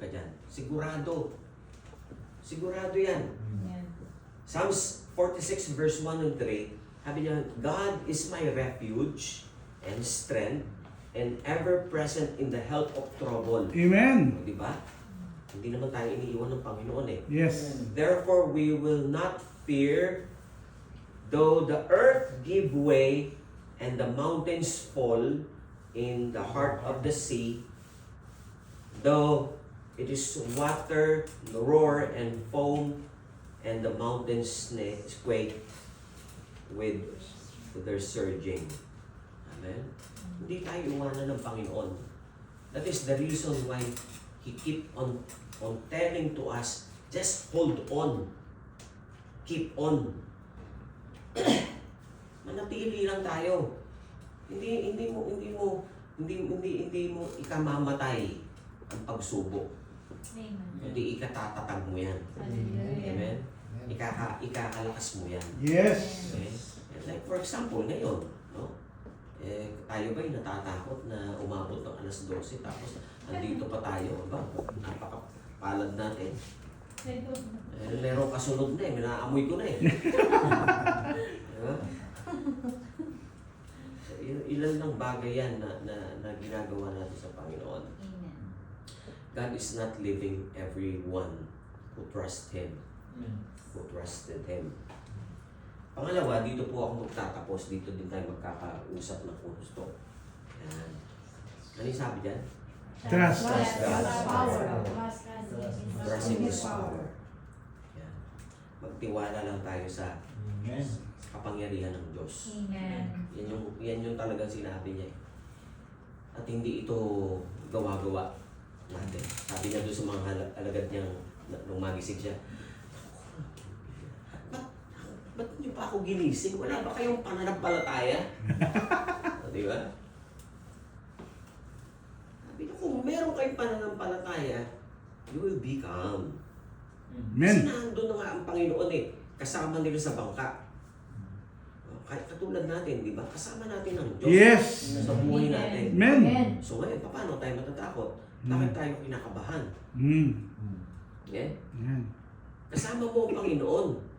ka dyan. Sigurado. Sigurado yan. Yan. Psalms 46 verse 1 and 3, sabi niya, God is my refuge and strength and ever present in the help of trouble. Amen. Di ba? Hindi naman tayo iniiwan ng Panginoon eh. Yes. Therefore, we will not fear though the earth give way and the mountains fall in the heart of the sea, though it is water, roar, and foam, and the mountains quake with their surging. Amen? Hindi tayo iwanan ng Panginoon. That is the reason why He keep on telling to us, just hold on. Keep on. Manatili lang tayo. Hindi mo ikamamatay ang pagsubok. Amen. Hindi ikatatatag mo yan. Hallelujah. Amen? Ikakalakas mo yan. Yes. Okay? Like for example, ngayon, no? Tayo ba'y natatakot na umabot ng alas 12 tapos andito pa tayo? Aba, napakapalad natin. Meron kasunod na eh, minaamoy ko na eh. Diba? So, ilan lang bagay yan na ginagawa natin sa Panginoon. Amen. God is not leaving everyone who trust Him, who trusted Him. Pangalawa, dito po ako magtatapos. Dito din tayo magkakausap ng kung gusto. Yan. Ano yung sabi dyan? Trust. Trust God. Trust Trust in His power. Yan. Magtiwala lang tayo sa kapangyarihan ng Diyos. Amen. Yan yung talagang sinabi niya. At hindi ito gawa-gawa natin. Sabi niya doon sa mga alagad niyang nung magising siya, ba't niyo pa ako ginising? Wala ba kayong pananampalataya? Di ba? Sabi niya, kung meron kayong pananampalataya, you will be calm. Kasi Amen. nandun na nga ang Panginoon eh. Kasama nila sa bangka. Kahit katulad natin, di ba? Kasama natin ang Diyos Yes. sa buhay natin. Amen. So ngayon, paano tayo matatakot? Bakit tayo kinakabahan? Mm. Yeah? Yan. Kasama mo ang Panginoon.